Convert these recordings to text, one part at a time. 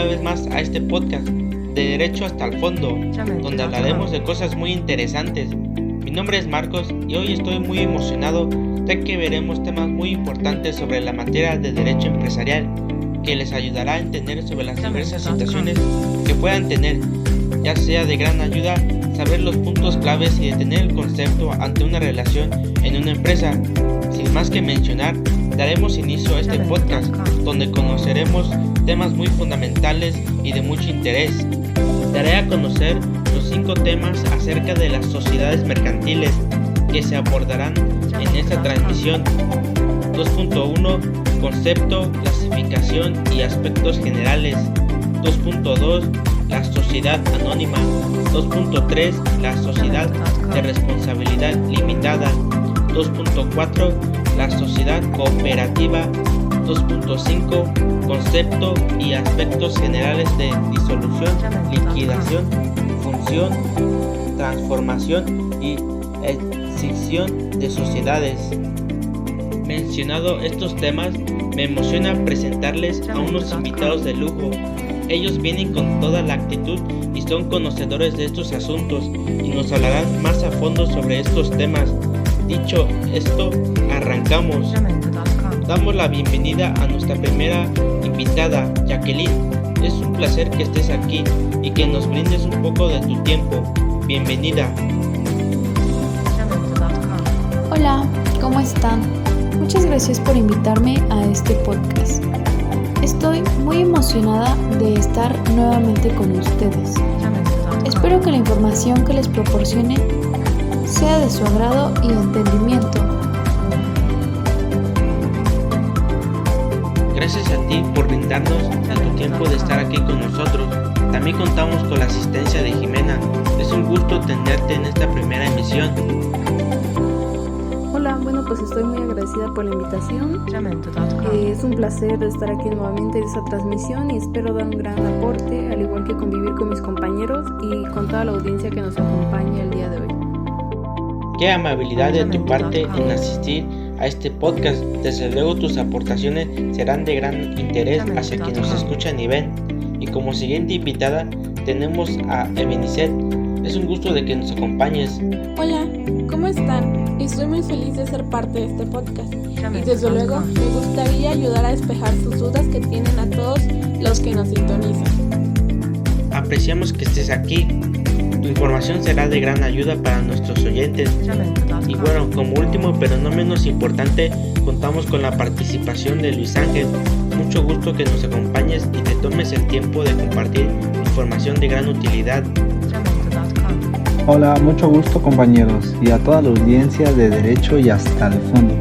vez más a este podcast de Derecho hasta el Fondo, donde hablaremos de cosas muy interesantes. Mi nombre es Marcos y hoy estoy muy emocionado ya que veremos temas muy importantes sobre la materia de Derecho Empresarial que les ayudará a entender sobre las diversas situaciones que puedan tener, ya sea de gran ayuda saber los puntos claves y detener el concepto ante una relación en una empresa. Sin más que mencionar, daremos inicio a este podcast donde conoceremos temas muy fundamentales y de mucho interés. Daré a conocer los 5 temas acerca de las sociedades mercantiles que se abordarán en esta transmisión. 2.1 Concepto, clasificación y aspectos generales. 2.2 La sociedad anónima. 2.3 La sociedad de responsabilidad limitada. 2.4 La sociedad cooperativa. 2.5 Concepto y aspectos generales de disolución, liquidación, función, transformación y escisión de sociedades. Mencionado estos temas, me emociona presentarles a unos invitados de lujo. Ellos vienen con toda la actitud y son conocedores de estos asuntos y nos hablarán más a fondo sobre estos temas. Dicho esto, arrancamos. Damos la bienvenida a nuestra primera invitada, Jacqueline. Es un placer que estés aquí y que nos brindes un poco de tu tiempo. Bienvenida. Hola, ¿cómo están? Muchas gracias por invitarme a este podcast. Estoy muy emocionada de estar nuevamente con ustedes. Espero que la información que les proporcione sea de su agrado y entendimiento. Gracias a ti por brindarnos tu tiempo de estar aquí con nosotros. También contamos con la asistencia de Jimena. Es un gusto tenerte en esta primera emisión. Hola, pues estoy muy agradecida por la invitación. Es un placer estar aquí nuevamente en esta transmisión y espero dar un gran aporte, al igual que convivir con mis compañeros y con toda la audiencia que nos acompaña el día de hoy. Qué amabilidad de tu parte en asistir a este podcast. Desde luego tus aportaciones serán de gran interés hacia quienes nos escuchan y ven. Y como siguiente invitada tenemos a Ebenezer. Es un gusto de que nos acompañes. Hola, ¿cómo están? Estoy muy feliz de ser parte de este podcast y desde luego me gustaría ayudar a despejar sus dudas que tienen a todos los que nos sintonizan. Apreciamos que estés aquí. Tu información será de gran ayuda para nuestros oyentes. Y bueno, como último pero no menos importante, contamos con la participación de Luis Ángel. Mucho gusto que nos acompañes y te tomes el tiempo de compartir información de gran utilidad. Hola, mucho gusto compañeros y a toda la audiencia de Derecho y hasta el Fondo.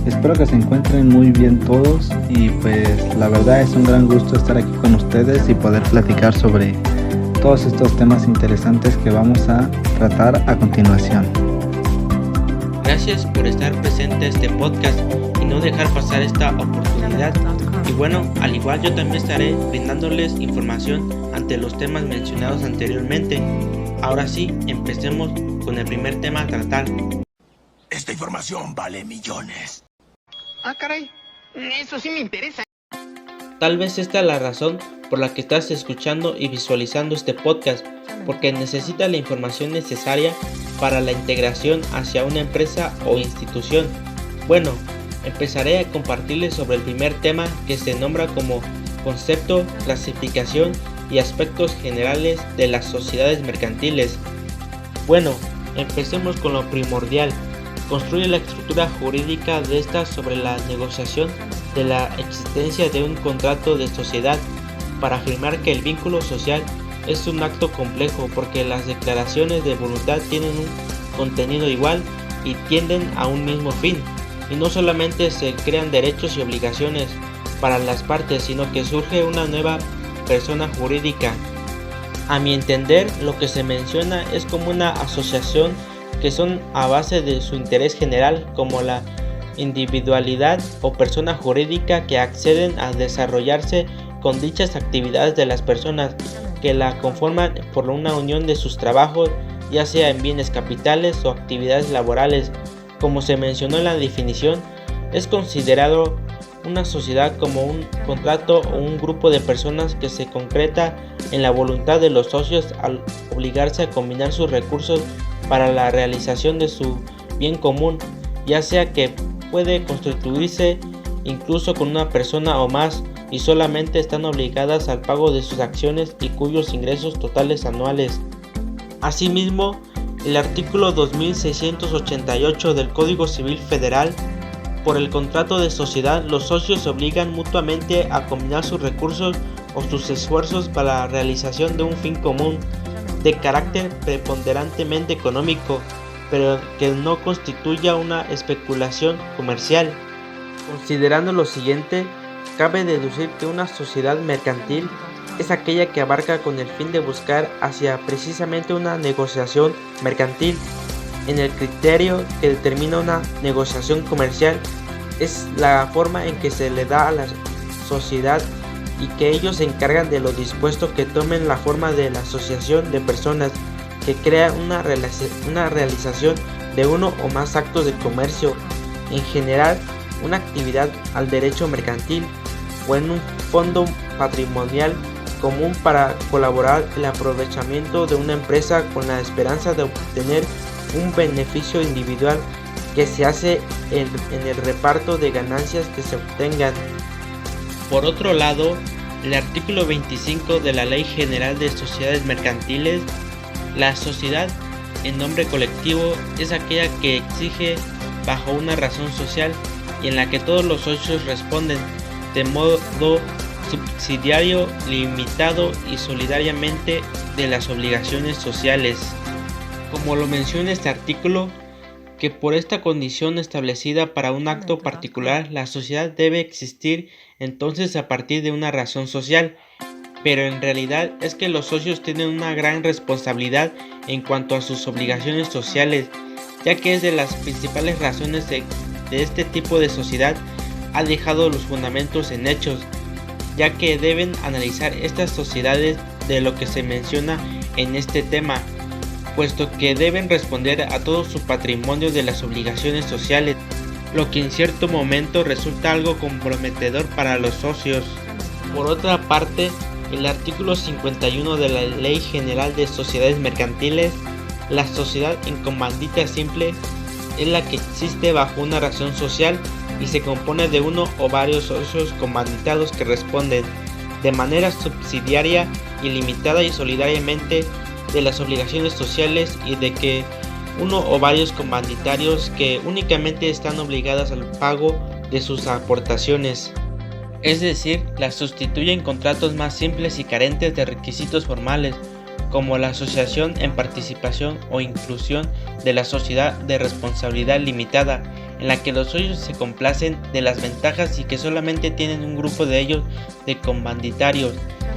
Espero que se encuentren muy bien todos y pues la verdad es un gran gusto estar aquí con ustedes y poder platicar sobre todos estos temas interesantes que vamos a tratar a continuación. Gracias por estar presente en este podcast y no dejar pasar esta oportunidad. Y bueno, al igual yo también estaré brindándoles información ante los temas mencionados anteriormente. Ahora sí, empecemos con el primer tema a tratar. Esta información vale millones. Ah, caray, eso sí me interesa. Tal vez esta es la razón por la que estás escuchando y visualizando este podcast, porque necesitas la información necesaria para la integración hacia una empresa o institución. Bueno, empezaré a compartirles sobre el primer tema que se nombra como concepto, clasificación y aspectos generales de las sociedades mercantiles. Bueno, empecemos con lo primordial. Construye la estructura jurídica de estas sobre la negociación de la existencia de un contrato de sociedad para afirmar que el vínculo social es un acto complejo porque las declaraciones de voluntad tienen un contenido igual y tienden a un mismo fin, y no solamente se crean derechos y obligaciones para las partes, sino que surge una nueva persona jurídica. A mi entender, lo que se menciona es como una asociación que son a base de su interés general, como la individualidad o persona jurídica que acceden a desarrollarse con dichas actividades de las personas que la conforman por una unión de sus trabajos, ya sea en bienes capitales o actividades laborales. Como se mencionó en la definición, es considerado una sociedad como un contrato o un grupo de personas que se concreta en la voluntad de los socios al obligarse a combinar sus recursos para la realización de su bien común, ya sea que puede constituirse incluso con una persona o más, y solamente están obligadas al pago de sus acciones y cuyos ingresos totales anuales. Asimismo, el artículo 2688 del Código Civil Federal, por el contrato de sociedad, los socios se obligan mutuamente a combinar sus recursos o sus esfuerzos para la realización de un fin común de carácter preponderantemente económico, pero que no constituya una especulación comercial. Considerando lo siguiente, cabe deducir que una sociedad mercantil es aquella que abarca con el fin de buscar hacia precisamente una negociación mercantil. En el criterio que determina una negociación comercial es la forma en que se le da a la sociedad y que ellos se encargan de lo dispuesto que tomen la forma de la asociación de personas que crea una realización de uno o más actos de comercio, en general una actividad al derecho mercantil o en un fondo patrimonial común para colaborar el aprovechamiento de una empresa con la esperanza de obtener un beneficio individual que se hace en el reparto de ganancias que se obtengan. Por otro lado, el artículo 25 de la Ley General de Sociedades Mercantiles, la sociedad en nombre colectivo es aquella que exige bajo una razón social y en la que todos los socios responden de modo subsidiario, limitado y solidariamente de las obligaciones sociales. Como lo menciona este artículo, que por esta condición establecida para un acto particular, la sociedad debe existir entonces a partir de una razón social, pero en realidad es que los socios tienen una gran responsabilidad en cuanto a sus obligaciones sociales, ya que es de las principales razones de este tipo de sociedad ha dejado los fundamentos en hechos, ya que deben analizar estas sociedades de lo que se menciona en este tema, puesto que deben responder a todo su patrimonio de las obligaciones sociales, lo que en cierto momento resulta algo comprometedor para los socios. Por otra parte, el artículo 51 de la Ley General de Sociedades Mercantiles, la sociedad en comandita simple es la que existe bajo una razón social y se compone de uno o varios socios comanditados que responden de manera subsidiaria, ilimitada y solidariamente de las obligaciones sociales y de que uno o varios comanditarios que únicamente están obligadas al pago de sus aportaciones. Es decir, las sustituyen contratos más simples y carentes de requisitos formales, como la asociación en participación o inclusión de la sociedad de responsabilidad limitada, en la que los socios se complacen de las ventajas y que solamente tienen un grupo de ellos de comanditarios,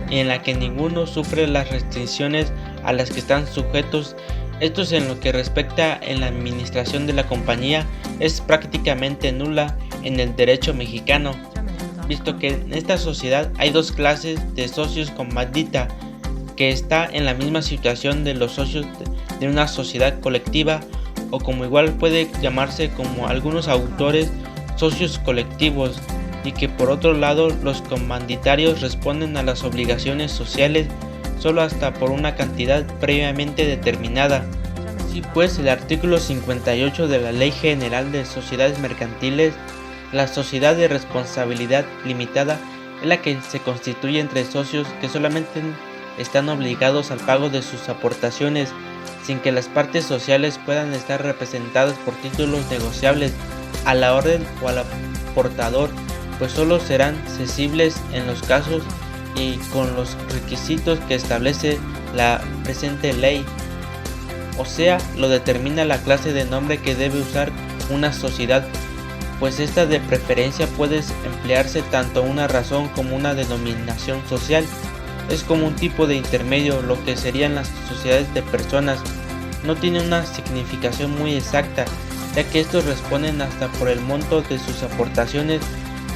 y en la que ninguno sufre las restricciones a las que están sujetos. Esto es en lo que respecta en la administración de la compañía es prácticamente nula en el derecho mexicano, visto que en esta sociedad hay dos clases de socios comandita, que está en la misma situación de los socios de una sociedad colectiva, o como igual puede llamarse como algunos autores socios colectivos, y que por otro lado los comanditarios responden a las obligaciones sociales solo hasta por una cantidad previamente determinada. Así pues, el artículo 58 de la Ley General de Sociedades Mercantiles, la sociedad de responsabilidad limitada es la que se constituye entre socios que solamente están obligados al pago de sus aportaciones, sin que las partes sociales puedan estar representadas por títulos negociables a la orden o al aportador, pues solo serán cesibles en los casos y con los requisitos que establece la presente ley, o sea, lo determina la clase de nombre que debe usar una sociedad, pues esta de preferencia puede emplearse tanto una razón como una denominación social. Es como un tipo de intermedio, lo que serían las sociedades de personas. No tiene una significación muy exacta, ya que estos responden hasta por el monto de sus aportaciones,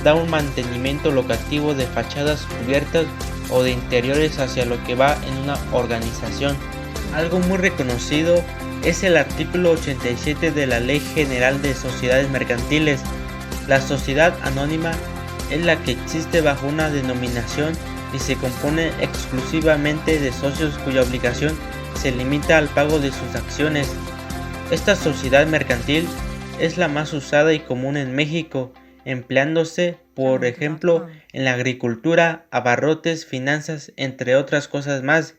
da un mantenimiento locativo de fachadas cubiertas o de interiores hacia lo que va en una organización. Algo muy reconocido es el artículo 87 de la Ley General de Sociedades Mercantiles. La sociedad anónima es la que existe bajo una denominación y se compone exclusivamente de socios cuya obligación se limita al pago de sus acciones. Esta sociedad mercantil es la más usada y común en México, empleándose, por ejemplo, en la agricultura, abarrotes, finanzas, entre otras cosas más,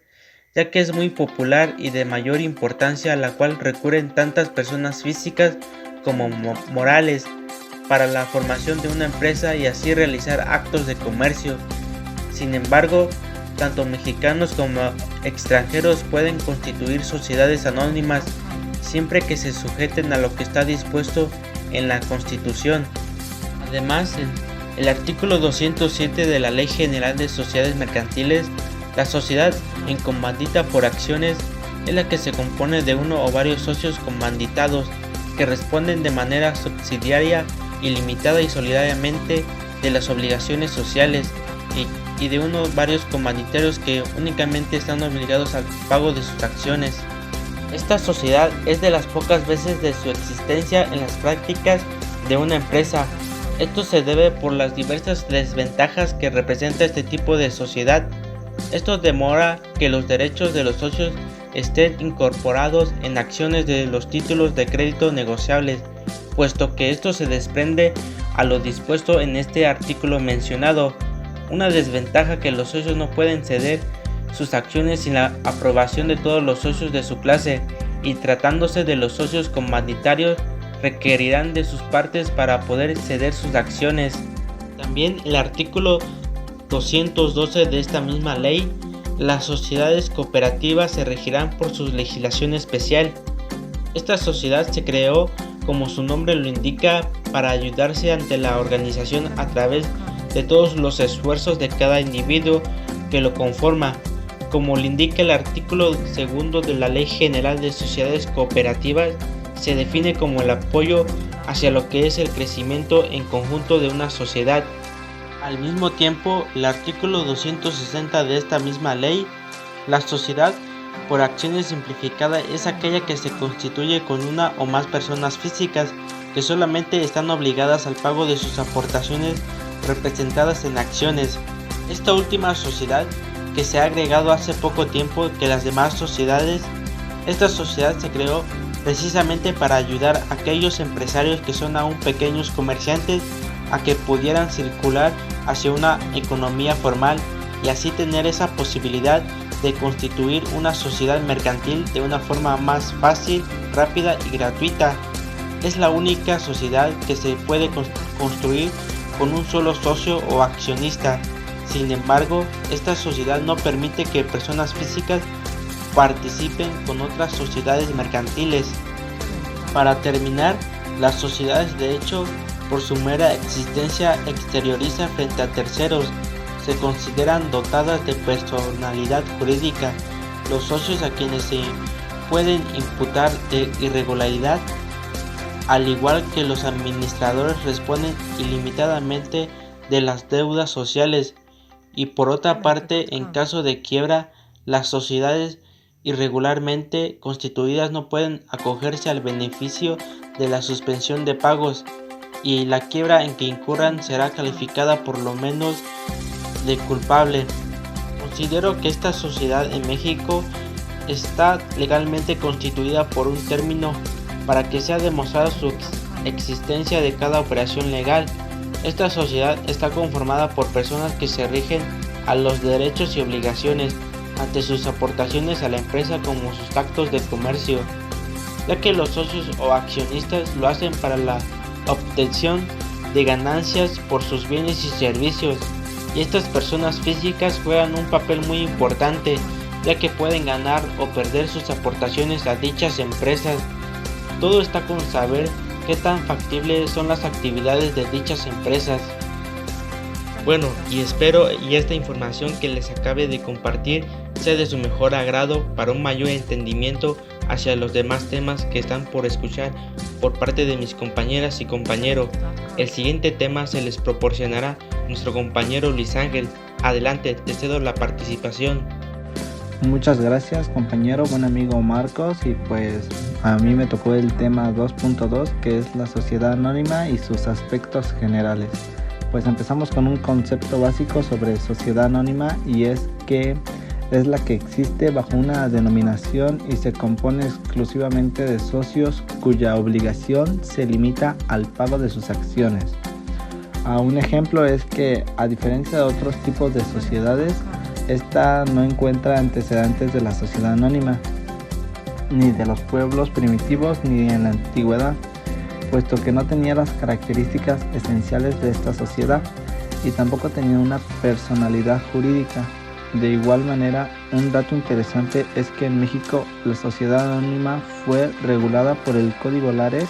ya que es muy popular y de mayor importancia, a la cual recurren tantas personas físicas como morales para la formación de una empresa y así realizar actos de comercio. Sin embargo, tanto mexicanos como extranjeros pueden constituir sociedades anónimas siempre que se sujeten a lo que está dispuesto en la Constitución. Además, en el artículo 207 de la Ley General de Sociedades Mercantiles, la sociedad en comandita por acciones es la que se compone de uno o varios socios comanditados que responden de manera subsidiaria, ilimitada y solidariamente de las obligaciones sociales y de uno o varios comanditarios que únicamente están obligados al pago de sus acciones. Esta sociedad es de las pocas veces de su existencia en las prácticas de una empresa. Esto se debe por las diversas desventajas que representa este tipo de sociedad. Esto demora que los derechos de los socios estén incorporados en acciones de los títulos de crédito negociables, puesto que esto se desprende a lo dispuesto en este artículo mencionado. Una desventaja que los socios no pueden ceder sus acciones sin la aprobación de todos los socios de su clase, y tratándose de los socios comanditarios requerirán de sus partes para poder ceder sus acciones. También el artículo 212 de esta misma ley, las sociedades cooperativas se regirán por su legislación especial. Esta sociedad se creó, como su nombre lo indica, para ayudarse ante la organización a través de todos los esfuerzos de cada individuo que lo conforma, como lo indica el artículo 2 de la Ley General de Sociedades Cooperativas. Se define como el apoyo hacia lo que es el crecimiento en conjunto de una sociedad. Al mismo tiempo, el artículo 260 de esta misma ley, la sociedad por acciones simplificada es aquella que se constituye con una o más personas físicas que solamente están obligadas al pago de sus aportaciones representadas en acciones. Esta última sociedad, que se ha agregado hace poco tiempo que las demás sociedades, esta sociedad se creó precisamente para ayudar a aquellos empresarios que son aún pequeños comerciantes a que pudieran circular hacia una economía formal y así tener esa posibilidad de constituir una sociedad mercantil de una forma más fácil, rápida y gratuita. Es la única sociedad que se puede construir con un solo socio o accionista. Sin embargo, esta sociedad no permite que personas físicas participen con otras sociedades mercantiles. Para terminar, las sociedades de hecho, por su mera existencia, exterioriza frente a terceros, se consideran dotadas de personalidad jurídica. Los socios a quienes se pueden imputar de irregularidad, al igual que los administradores, responden ilimitadamente de las deudas sociales. Y por otra parte, en caso de quiebra, las sociedades irregularmente constituidas no pueden acogerse al beneficio de la suspensión de pagos, y la quiebra en que incurran será calificada por lo menos de culpable. Considero que esta sociedad en México está legalmente constituida por un término para que sea demostrada su existencia de cada operación legal. Esta sociedad está conformada por personas que se rigen a los derechos y obligaciones ante sus aportaciones a la empresa como sus actos de comercio, ya que los socios o accionistas lo hacen para la obtención de ganancias por sus bienes y servicios, y estas personas físicas juegan un papel muy importante, ya que pueden ganar o perder sus aportaciones a dichas empresas. Todo está con saber qué tan factibles son las actividades de dichas empresas. Bueno, y espero y esta información que les acabe de compartir sea de su mejor agrado para un mayor entendimiento hacia los demás temas que están por escuchar por parte de mis compañeras y compañeros. El siguiente tema se les proporcionará nuestro compañero Luis Ángel. Adelante, te cedo la participación. Muchas gracias, compañero, buen amigo Marcos, y pues a mí me tocó el tema 2.2, que es la sociedad anónima y sus aspectos generales. pues empezamos con un concepto básico sobre sociedad anónima, y es que es la que existe bajo una denominación y se compone exclusivamente de socios cuya obligación se limita al pago de sus acciones. Un ejemplo es que, a diferencia de otros tipos de sociedades, esta no encuentra antecedentes de la sociedad anónima, ni de los pueblos primitivos, ni en la antigüedad, puesto que no tenía las características esenciales de esta sociedad y tampoco tenía una personalidad jurídica. De igual manera, un dato interesante es que en México la sociedad anónima fue regulada por el Código Lares,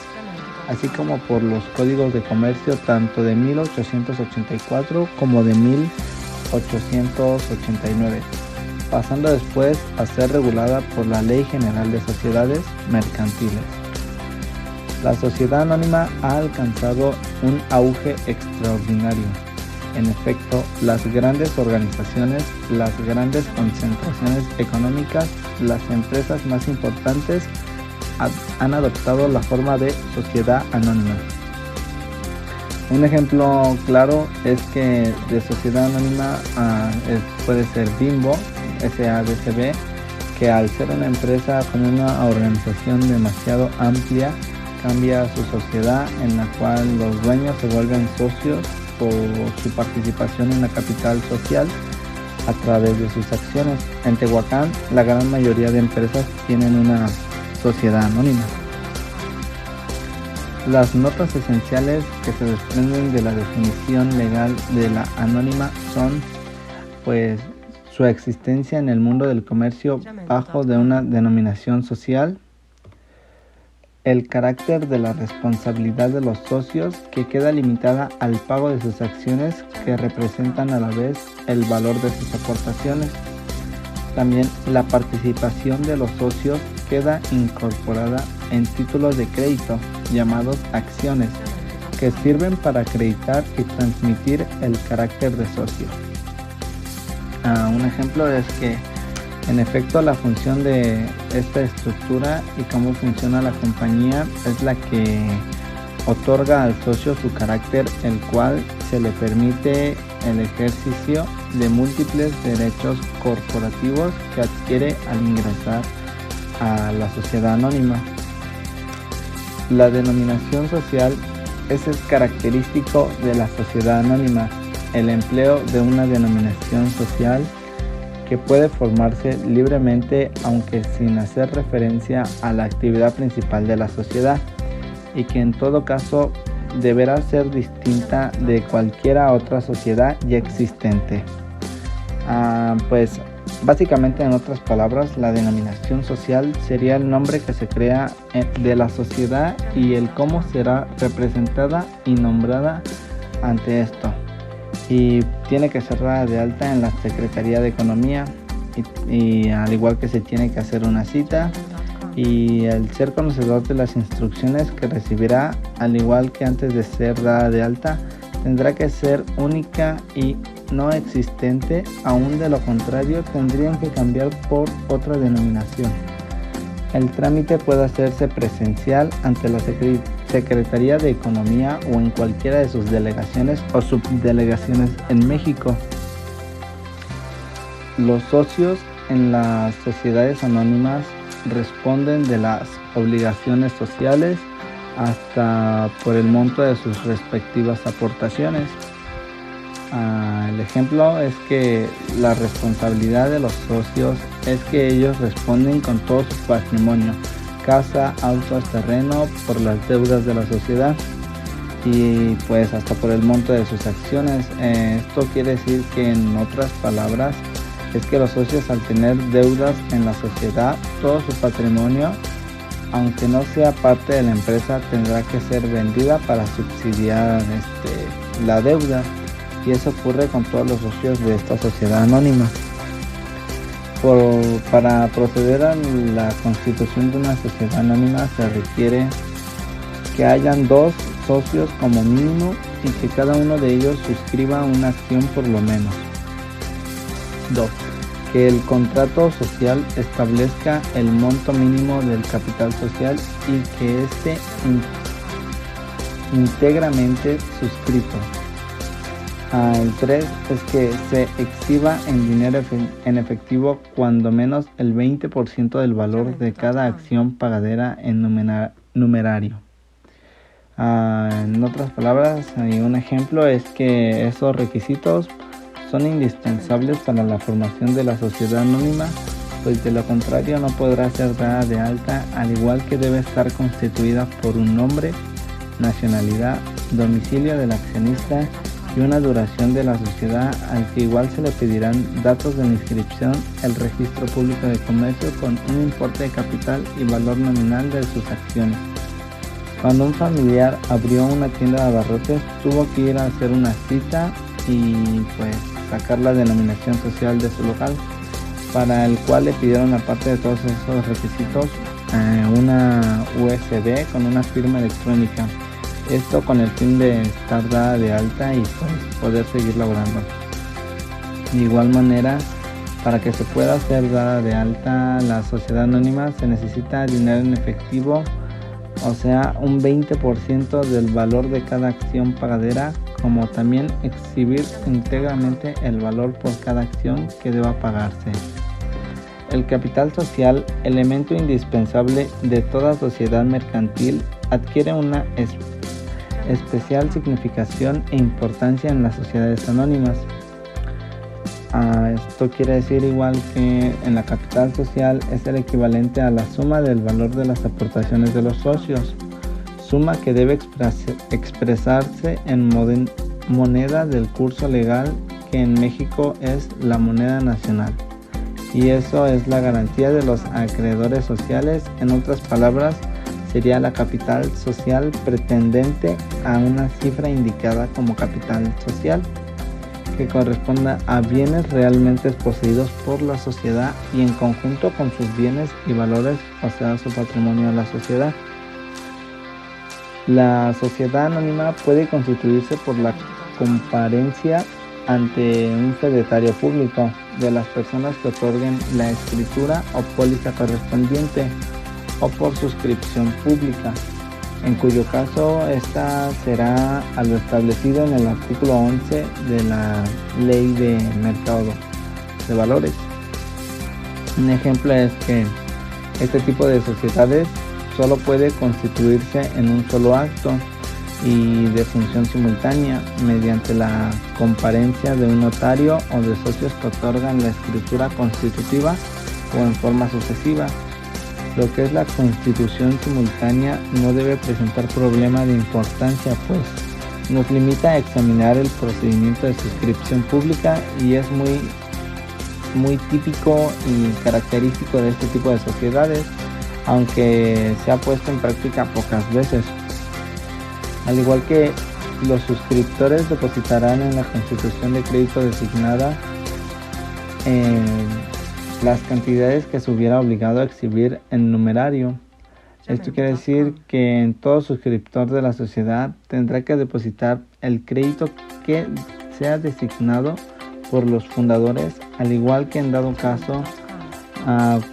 así como por los códigos de comercio tanto de 1884 como de 1889, pasando después a ser regulada por la Ley General de Sociedades Mercantiles. La sociedad anónima ha alcanzado un auge extraordinario. En efecto, las grandes organizaciones, las grandes concentraciones económicas, las empresas más importantes han adoptado la forma de sociedad anónima. Un ejemplo claro es que de sociedad anónima puede ser Bimbo, SADCB, que al ser una empresa con una organización demasiado amplia, cambia su sociedad en la cual los dueños se vuelven socios por su participación en la capital social a través de sus acciones. En Tehuacán, la gran mayoría de empresas tienen una sociedad anónima. Las notas esenciales que se desprenden de la definición legal de la anónima son, pues, su existencia en el mundo del comercio bajo de una denominación social, el carácter de la responsabilidad de los socios, que queda limitada al pago de sus acciones, que representan a la vez el valor de sus aportaciones. También la participación de los socios queda incorporada en títulos de crédito llamados acciones, que sirven para acreditar y transmitir el carácter de socio. Un ejemplo es que, en efecto, la función de esta estructura y cómo funciona la compañía es la que otorga al socio su carácter, el cual se le permite el ejercicio de múltiples derechos corporativos que adquiere al ingresar a la sociedad anónima. La denominación social es característico de la sociedad anónima, el empleo de una denominación social que puede formarse libremente, aunque sin hacer referencia a la actividad principal de la sociedad, y que en todo caso deberá ser distinta de cualquiera otra sociedad ya existente. Pues básicamente, en otras palabras, la denominación social sería el nombre que se crea de la sociedad y el cómo será representada y nombrada ante esto. Y tiene que ser dada de alta en la Secretaría de Economía y al igual que se tiene que hacer una cita, y el ser conocedor de las instrucciones que recibirá, al igual que antes de ser dada de alta, tendrá que ser única y no existente, aún de lo contrario tendrían que cambiar por otra denominación. El trámite puede hacerse presencial ante la Secretaría de Economía o en cualquiera de sus delegaciones o subdelegaciones en México. Los socios en las sociedades anónimas responden de las obligaciones sociales hasta por el monto de sus respectivas aportaciones. El ejemplo es que la responsabilidad de los socios es que ellos responden con todo su patrimonio, casa, autos, terreno, por las deudas de la sociedad y pues hasta por el monto de sus acciones. Esto quiere decir que, en otras palabras, es que los socios, al tener deudas en la sociedad, todo su patrimonio, aunque no sea parte de la empresa, tendrá que ser vendida para subsidiar la deuda. Y eso ocurre con todos los socios de esta sociedad anónima. Para proceder a la constitución de una sociedad anónima se requiere que hayan 2 socios como mínimo y que cada uno de ellos suscriba una acción por lo menos. 2. Que el contrato social establezca el monto mínimo del capital social y que esté íntegramente suscrito. El 3 es que se exhiba en dinero en efectivo cuando menos el 20% del valor de cada acción pagadera en numerario. En otras palabras, un ejemplo es que esos requisitos son indispensables para la formación de la sociedad anónima, pues de lo contrario no podrá ser dada de alta, al igual que debe estar constituida por un nombre, nacionalidad, domicilio del accionista y una duración de la sociedad, al que igual se le pedirán datos de la inscripción, el registro público de comercio con un importe de capital y valor nominal de sus acciones. Cuando un familiar abrió una tienda de abarrotes, tuvo que ir a hacer una cita y pues sacar la denominación social de su local, para el cual le pidieron, aparte de todos esos requisitos, una USB con una firma electrónica. Esto con el fin de estar dada de alta y pues poder seguir laborando. De igual manera, para que se pueda ser dada de alta la sociedad anónima se necesita dinero en efectivo, o sea, un 20% del valor de cada acción pagadera, como también exhibir íntegramente el valor por cada acción que deba pagarse. El capital social, elemento indispensable de toda sociedad mercantil, adquiere una especial significación e importancia en las sociedades anónimas. Esto quiere decir, igual que en la capital social, es el equivalente a la suma del valor de las aportaciones de los socios, suma que debe expresarse en moneda del curso legal, que en México es la moneda nacional, y eso es la garantía de los acreedores sociales. En otras palabras, sería la capital social pretendente a una cifra indicada como capital social, que corresponda a bienes realmente poseídos por la sociedad y en conjunto con sus bienes y valores, o sea, su patrimonio a la sociedad. La sociedad anónima puede constituirse por la comparencia ante un fedatario público de las personas que otorguen la escritura o póliza correspondiente, o por suscripción pública, en cuyo caso esta será a lo establecido en el artículo 11 de la Ley de Mercado de Valores. Un ejemplo es que este tipo de sociedades solo puede constituirse en un solo acto y de función simultánea, mediante la comparencia de un notario o de socios que otorgan la escritura constitutiva o en forma sucesiva. Lo que es la constitución simultánea no debe presentar problema de importancia, pues nos limita a examinar el procedimiento de suscripción pública y es muy típico y característico de este tipo de sociedades, aunque se ha puesto en práctica pocas veces. Al igual que los suscriptores depositarán en la constitución de crédito designada las cantidades que se hubiera obligado a exhibir en numerario. Esto quiere decir que todo suscriptor de la sociedad tendrá que depositar el crédito que sea designado por los fundadores, al igual que en dado caso,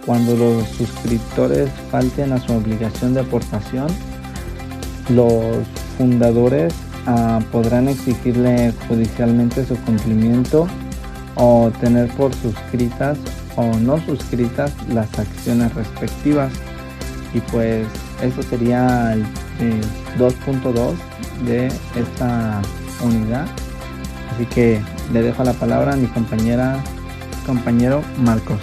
cuando los suscriptores falten a su obligación de aportación, los fundadores podrán exigirle judicialmente su cumplimiento o tener por suscritas o no suscritas las acciones respectivas. Y pues eso sería el 2.2 de esta unidad. Así que le dejo la palabra a mi compañero Marcos.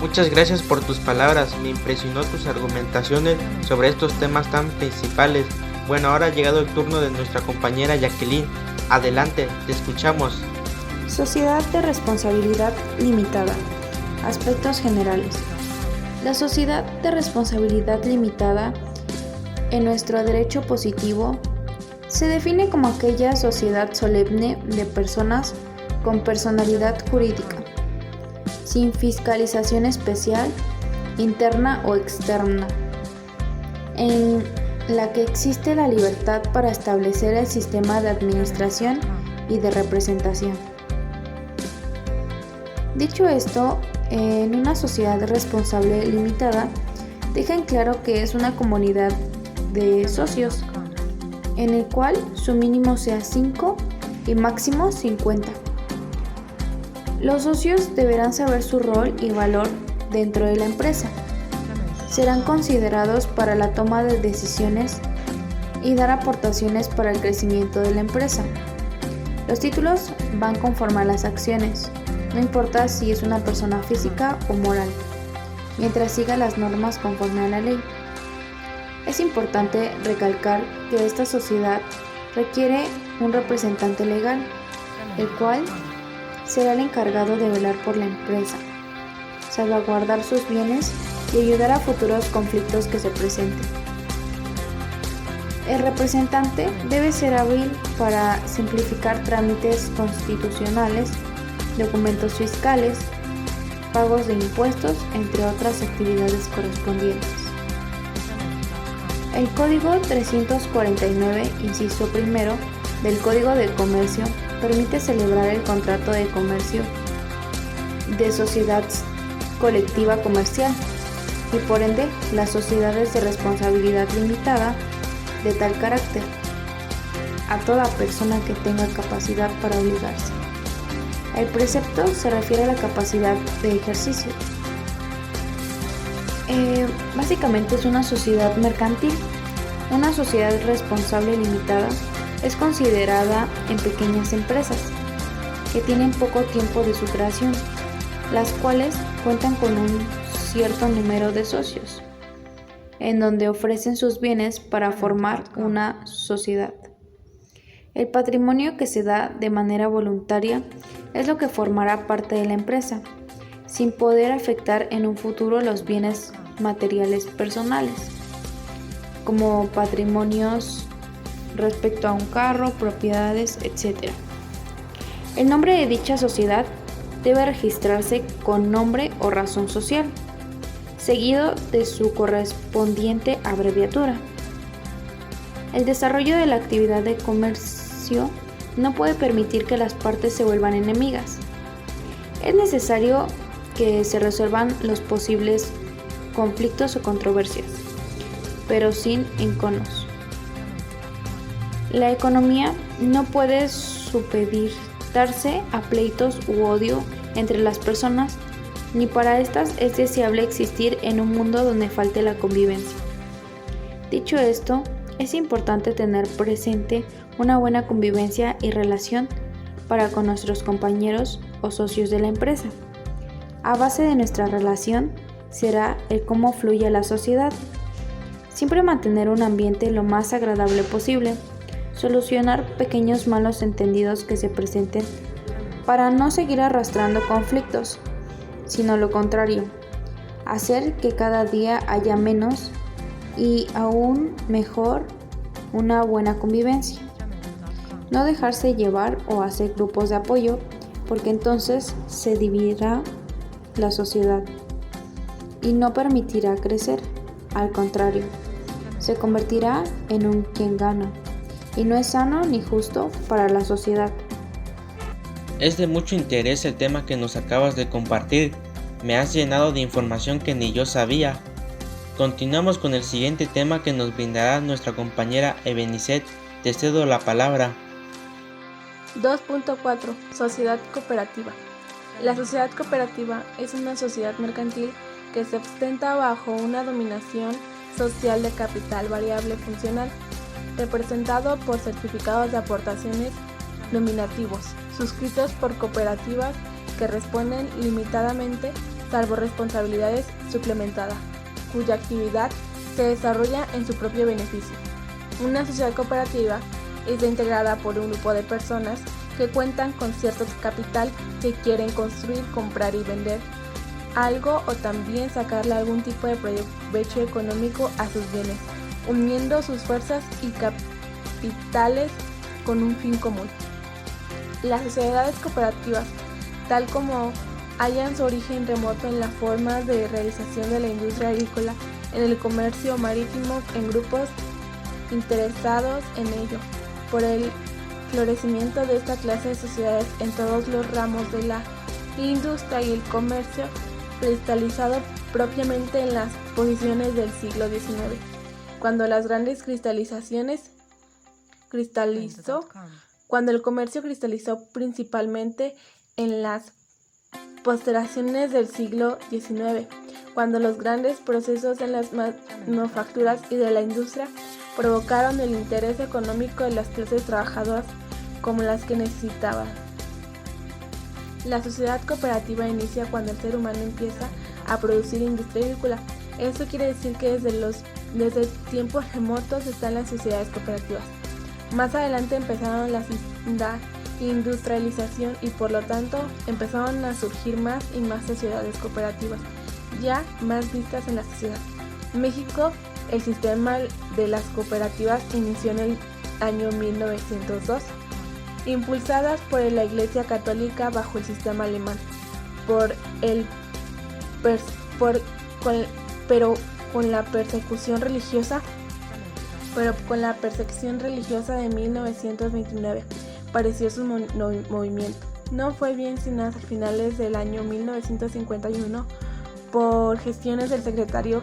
Muchas gracias por tus palabras, me impresionó tus argumentaciones sobre estos temas tan principales. Bueno, ahora ha llegado el turno de nuestra compañera Jacqueline. Adelante, te escuchamos. Sociedad de responsabilidad limitada. Aspectos generales. La sociedad de responsabilidad limitada, en nuestro derecho positivo, se define como aquella sociedad solemne de personas con personalidad jurídica, sin fiscalización especial, interna o externa, en la que existe la libertad para establecer el sistema de administración y de representación. Dicho esto, en una sociedad responsable limitada, dejan claro que es una comunidad de socios, en el cual su mínimo sea 5 y máximo 50. Los socios deberán saber su rol y valor dentro de la empresa. Serán considerados para la toma de decisiones y dar aportaciones para el crecimiento de la empresa. Los títulos van conforme a las acciones, no importa si es una persona física o moral, mientras siga las normas conforme a la ley. Es importante recalcar que esta sociedad requiere un representante legal, el cual será el encargado de velar por la empresa, salvaguardar sus bienes y ayudar a futuros conflictos que se presenten. El representante debe ser hábil para simplificar trámites constitucionales, documentos fiscales, pagos de impuestos, entre otras actividades correspondientes. El Código 349, inciso primero, del Código de Comercio permite celebrar el contrato de comercio de sociedad colectiva comercial y por ende las sociedades de responsabilidad limitada de tal carácter a toda persona que tenga capacidad para obligarse. El precepto se refiere a la capacidad de ejercicio. Básicamente es una sociedad mercantil. Una sociedad responsable limitada es considerada en pequeñas empresas que tienen poco tiempo de su creación, las cuales cuentan con un cierto número de socios, en donde ofrecen sus bienes para formar una sociedad. El patrimonio que se da de manera voluntaria es lo que formará parte de la empresa, sin poder afectar en un futuro los bienes materiales personales, como patrimonios respecto a un carro, propiedades, etc. El nombre de dicha sociedad debe registrarse con nombre o razón social, seguido de su correspondiente abreviatura. El desarrollo de la actividad de comercio no puede permitir que las partes se vuelvan enemigas. Es necesario que se resuelvan los posibles conflictos o controversias, pero sin enconos. La economía no puede supeditarse a pleitos u odio entre las personas, ni para estas es deseable existir en un mundo donde falte la convivencia. Dicho esto, es importante tener presente una buena convivencia y relación para con nuestros compañeros o socios de la empresa. A base de nuestra relación será el cómo fluye la sociedad. Siempre mantener un ambiente lo más agradable posible, solucionar pequeños malos entendidos que se presenten para no seguir arrastrando conflictos, sino lo contrario, hacer que cada día haya menos y aún mejor una buena convivencia. No dejarse llevar o hacer grupos de apoyo, porque entonces se dividirá la sociedad y no permitirá crecer. Al contrario, se convertirá en un quien gana, y no es sano ni justo para la sociedad. Es de mucho interés el tema que nos acabas de compartir. Me has llenado de información que ni yo sabía. Continuamos con el siguiente tema que nos brindará nuestra compañera Ebenicet. Te cedo la palabra. 2.4. Sociedad cooperativa. La sociedad cooperativa es una sociedad mercantil que se sustenta bajo una dominación social de capital variable funcional, representado por certificados de aportaciones nominativos, suscritos por cooperativas que responden limitadamente, salvo responsabilidades suplementadas, cuya actividad se desarrolla en su propio beneficio. Una sociedad cooperativa está integrada por un grupo de personas que cuentan con cierto capital que quieren construir, comprar y vender algo o también sacarle algún tipo de provecho económico a sus bienes, uniendo sus fuerzas y capitales con un fin común. Las sociedades cooperativas, tal como hallan su origen remoto en la forma de realización de la industria agrícola, en el comercio marítimo, en grupos interesados en ello, por el florecimiento de esta clase de sociedades en todos los ramos de la industria y el comercio, cristalizado propiamente en las posiciones del siglo XIX, cuando las grandes cristalizó cuando el comercio cristalizó principalmente en las postergaciones del siglo XIX, cuando los grandes procesos en las manufacturas y de la industria provocaron el interés económico de las clases trabajadoras como las que necesitaban. La sociedad cooperativa inicia cuando el ser humano empieza a producir industria agrícola. Esto quiere decir que desde tiempos remotos están las sociedades cooperativas. Más adelante empezaron la industrialización y por lo tanto empezaron a surgir más y más sociedades cooperativas, ya más vistas en la sociedad. En México, el sistema de las cooperativas inició en el año 1902, impulsadas por la Iglesia Católica bajo el sistema alemán, pero con la persecución religiosa de 1929 pareció su movimiento. No fue bien sino hasta finales del año 1951, por gestiones del secretario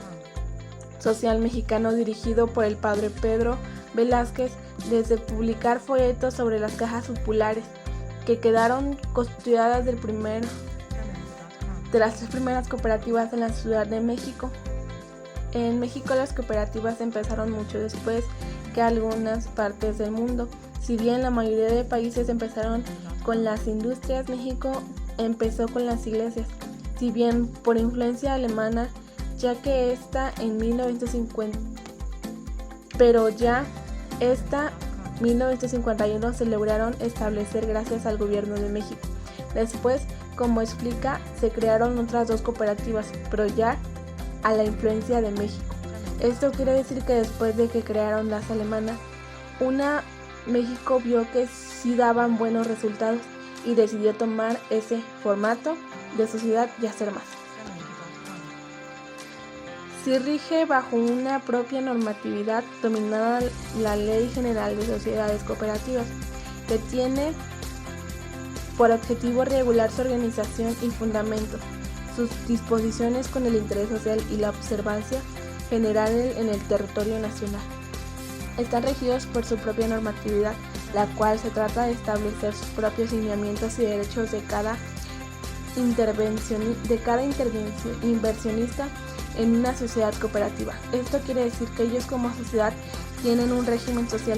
social mexicano dirigido por el padre Pedro Velázquez, desde publicar folletos sobre las cajas populares que quedaron constituidas de las 3 primeras cooperativas en la Ciudad de México. En México las cooperativas empezaron mucho después que algunas partes del mundo. Si bien la mayoría de países empezaron con las industrias, México empezó con las iglesias. Si bien por influencia alemana, ya que en 1951 se lograron establecer gracias al gobierno de México. Después, como explica, se crearon otras 2 cooperativas, pero ya a la influencia de México. Esto quiere decir que después de que crearon las alemanas, México vio que sí daban buenos resultados y decidió tomar ese formato de sociedad y hacer más. Se rige bajo una propia normatividad dominada la Ley General de Sociedades Cooperativas, que tiene por objetivo regular su organización y fundamento, sus disposiciones con el interés social y la observancia general en el territorio nacional. Están regidos por su propia normatividad, la cual se trata de establecer sus propios lineamientos y derechos de cada inversionista en una sociedad cooperativa. Esto quiere decir que ellos como sociedad tienen un régimen social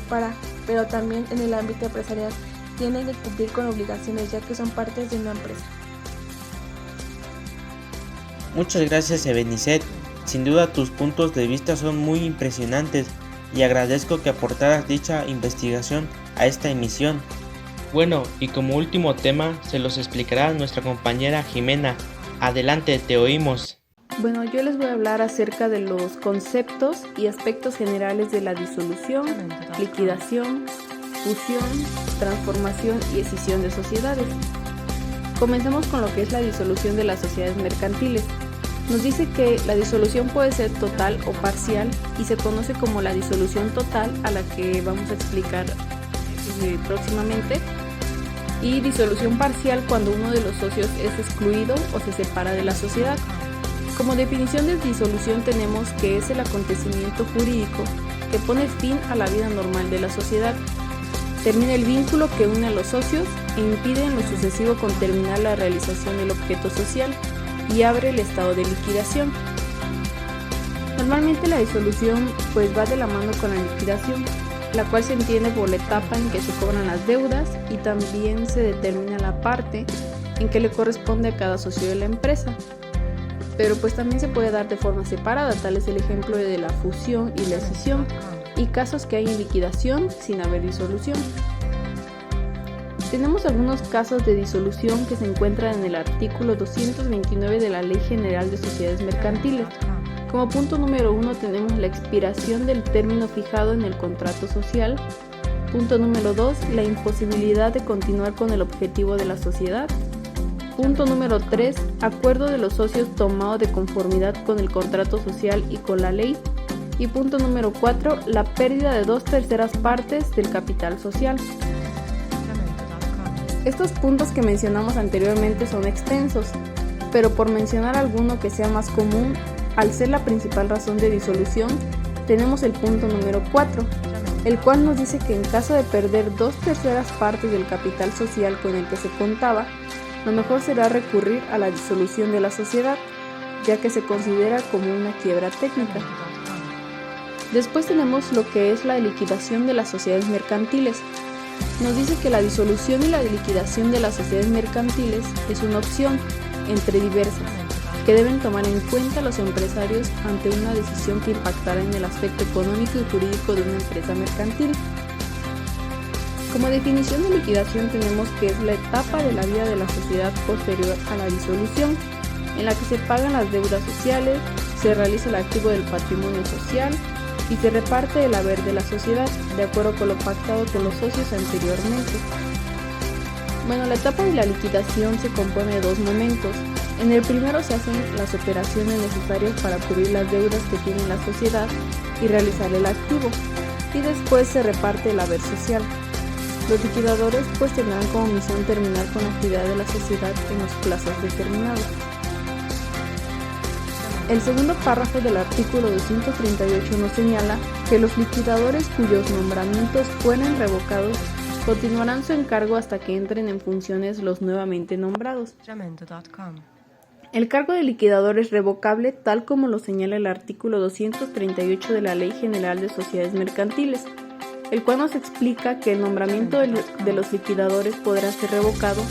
pero también en el ámbito empresarial tienen que cumplir con obligaciones, ya que son partes de una empresa. Muchas gracias, Ebenezer. Sin duda tus puntos de vista son muy impresionantes y agradezco que aportaras dicha investigación a esta emisión. Bueno, y como último tema se los explicará nuestra compañera Jimena. Adelante, te oímos. Bueno, yo les voy a hablar acerca de los conceptos y aspectos generales de la disolución, liquidación, fusión, transformación y escisión de sociedades. Comencemos con lo que es la disolución de las sociedades mercantiles. Nos dice que la disolución puede ser total o parcial y se conoce como la disolución total, a la que vamos a explicar próximamente, y disolución parcial cuando uno de los socios es excluido o se separa de la sociedad. Como definición de disolución tenemos que es el acontecimiento jurídico que pone fin a la vida normal de la sociedad, termina el vínculo que une a los socios e impide en lo sucesivo con terminar la realización del objeto social y abre el estado de liquidación. Normalmente la disolución va de la mano con la liquidación, la cual se entiende por la etapa en que se cobran las deudas y también se determina la parte en que le corresponde a cada socio de la empresa. Pero también se puede dar de forma separada, tal es el ejemplo de la fusión y la escisión, y casos que hay en liquidación sin haber disolución. Tenemos algunos casos de disolución que se encuentran en el artículo 229 de la Ley General de Sociedades Mercantiles. Como punto número 1 tenemos la expiración del término fijado en el contrato social. Punto número 2, la imposibilidad de continuar con el objetivo de la sociedad. Punto número 3, acuerdo de los socios tomado de conformidad con el contrato social y con la ley. Y punto número 4, la pérdida de 2/3 partes del capital social. Estos puntos que mencionamos anteriormente son extensos, pero por mencionar alguno que sea más común, al ser la principal razón de disolución, tenemos el punto número 4, el cual nos dice que en caso de perder 2/3 partes del capital social con el que se contaba, lo mejor será recurrir a la disolución de la sociedad, ya que se considera como una quiebra técnica. Después tenemos lo que es la liquidación de las sociedades mercantiles. Nos dice que la disolución y la liquidación de las sociedades mercantiles es una opción entre diversas que deben tomar en cuenta los empresarios ante una decisión que impactará en el aspecto económico y jurídico de una empresa mercantil. Como definición de liquidación tenemos que es la etapa de la vida de la sociedad posterior a la disolución, en la que se pagan las deudas sociales, se realiza el activo del patrimonio social y se reparte el haber de la sociedad, de acuerdo con lo pactado con los socios anteriormente. Bueno, la etapa de la liquidación se compone de 2 momentos. En el primero se hacen las operaciones necesarias para cubrir las deudas que tiene la sociedad y realizar el activo, y después se reparte el haber social. Los liquidadores pues tendrán como misión terminar con la actividad de la sociedad en los plazos determinados. El segundo párrafo del artículo 238 nos señala que los liquidadores cuyos nombramientos fueren revocados continuarán su encargo hasta que entren en funciones los nuevamente nombrados. El cargo de liquidador es revocable tal como lo señala el artículo 238 de la Ley General de Sociedades Mercantiles, el cual nos explica que el nombramiento de los liquidadores podrá ser revocado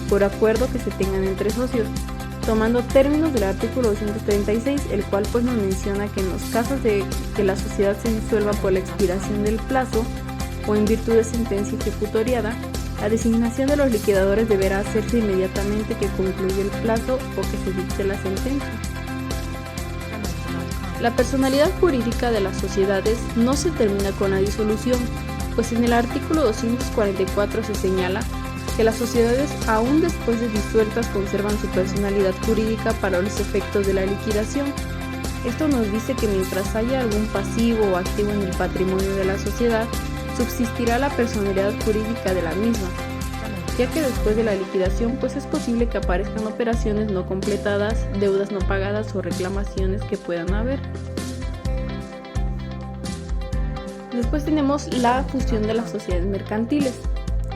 por acuerdo que se tengan entre socios, tomando términos del artículo 236, el cual pues nos menciona que en los casos de que la sociedad se disuelva por la expiración del plazo o en virtud de sentencia ejecutoriada, la designación de los liquidadores deberá hacerse inmediatamente que concluya el plazo o que se dicte la sentencia. La personalidad jurídica de las sociedades no se termina con la disolución, pues en el artículo 244 se señala que las sociedades aún después de disueltas conservan su personalidad jurídica para los efectos de la liquidación. Esto nos dice que mientras haya algún pasivo o activo en el patrimonio de la sociedad, subsistirá la personalidad jurídica de la misma, ya que después de la liquidación pues es posible que aparezcan operaciones no completadas, deudas no pagadas o reclamaciones que puedan haber. Después tenemos la fusión de las sociedades mercantiles.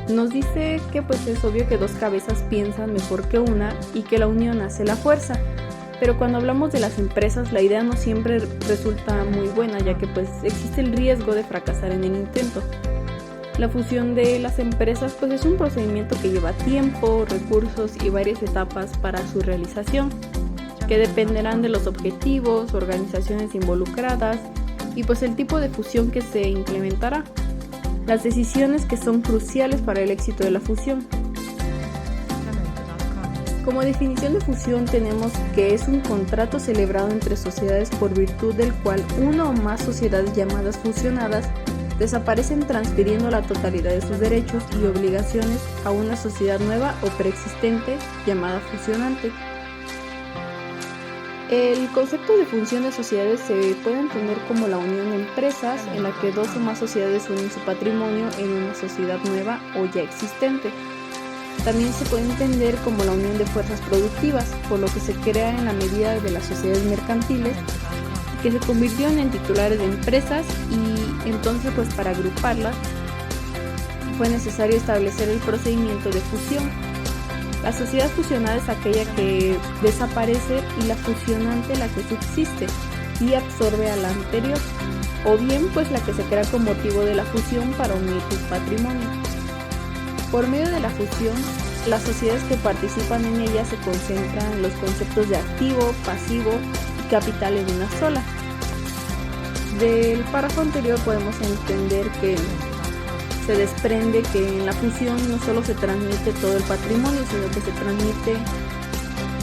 Nos dice que pues es obvio que 2 cabezas piensan mejor que una y que la unión hace la fuerza. Pero cuando hablamos de las empresas, la idea no siempre resulta muy buena, ya que pues existe el riesgo de fracasar en el intento. La fusión de las empresas pues es un procedimiento que lleva tiempo, recursos y varias etapas para su realización, que dependerán de los objetivos, organizaciones involucradas y pues el tipo de fusión que se implementará. Las decisiones que son cruciales para el éxito de la fusión. Como definición de fusión tenemos que es un contrato celebrado entre sociedades por virtud del cual una o más sociedades llamadas fusionadas desaparecen transfiriendo la totalidad de sus derechos y obligaciones a una sociedad nueva o preexistente llamada fusionante. El concepto de función de sociedades se puede entender como la unión de empresas en la que 2 o más sociedades unen su patrimonio en una sociedad nueva o ya existente. También se puede entender como la unión de fuerzas productivas, por lo que se crea en la medida de las sociedades mercantiles, que se convirtieron en titulares de empresas y entonces pues para agruparlas fue necesario establecer el procedimiento de fusión. La sociedad fusionada es aquella que desaparece y la fusionante la que subsiste y absorbe a la anterior, o bien pues la que se crea con motivo de la fusión para unir sus patrimonios. Por medio de la fusión, las sociedades que participan en ella se concentran en los conceptos de activo, pasivo y capital en una sola. Del párrafo anterior podemos entender que se desprende que en la fusión no solo se transmite todo el patrimonio, sino que se transmite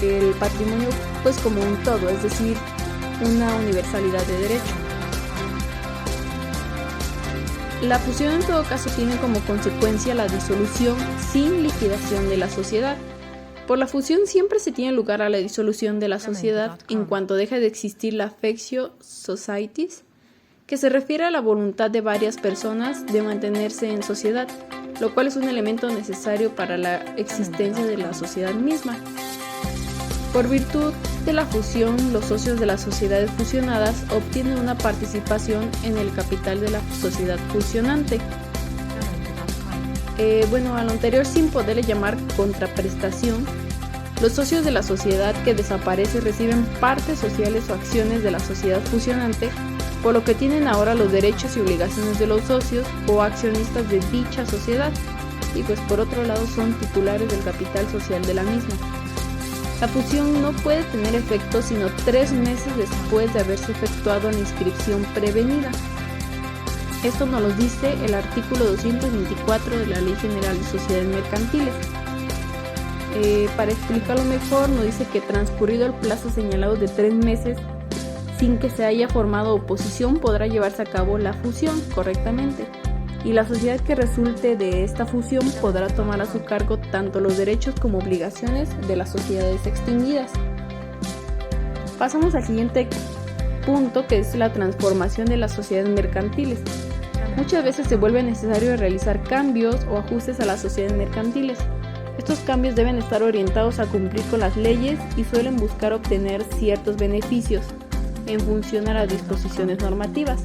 el patrimonio pues como un todo, es decir, una universalidad de derecho. La fusión en todo caso tiene como consecuencia la disolución sin liquidación de la sociedad. Por la fusión siempre se tiene lugar a la disolución de la sociedad en cuanto deja de existir la affectio societis, que se refiere a la voluntad de varias personas de mantenerse en sociedad, lo cual es un elemento necesario para la existencia de la sociedad misma. Por virtud de la fusión, los socios de las sociedades fusionadas obtienen una participación en el capital de la sociedad fusionante. A lo anterior, sin poderle llamar contraprestación, los socios de la sociedad que desaparece reciben partes sociales o acciones de la sociedad fusionante, por lo que tienen ahora los derechos y obligaciones de los socios o accionistas de dicha sociedad, y pues por otro lado son titulares del capital social de la misma. La fusión no puede tener efecto sino 3 meses después de haberse efectuado la inscripción prevenida. Esto nos lo dice el artículo 224 de la Ley General de Sociedades Mercantiles. Para explicarlo mejor, nos dice que transcurrido el plazo señalado de 3 meses, sin que se haya formado oposición, podrá llevarse a cabo la fusión correctamente. Y la sociedad que resulte de esta fusión podrá tomar a su cargo tanto los derechos como obligaciones de las sociedades extinguidas. Pasamos al siguiente punto, que es la transformación de las sociedades mercantiles. Muchas veces se vuelve necesario realizar cambios o ajustes a las sociedades mercantiles. Estos cambios deben estar orientados a cumplir con las leyes y suelen buscar obtener ciertos beneficios en función a las disposiciones normativas.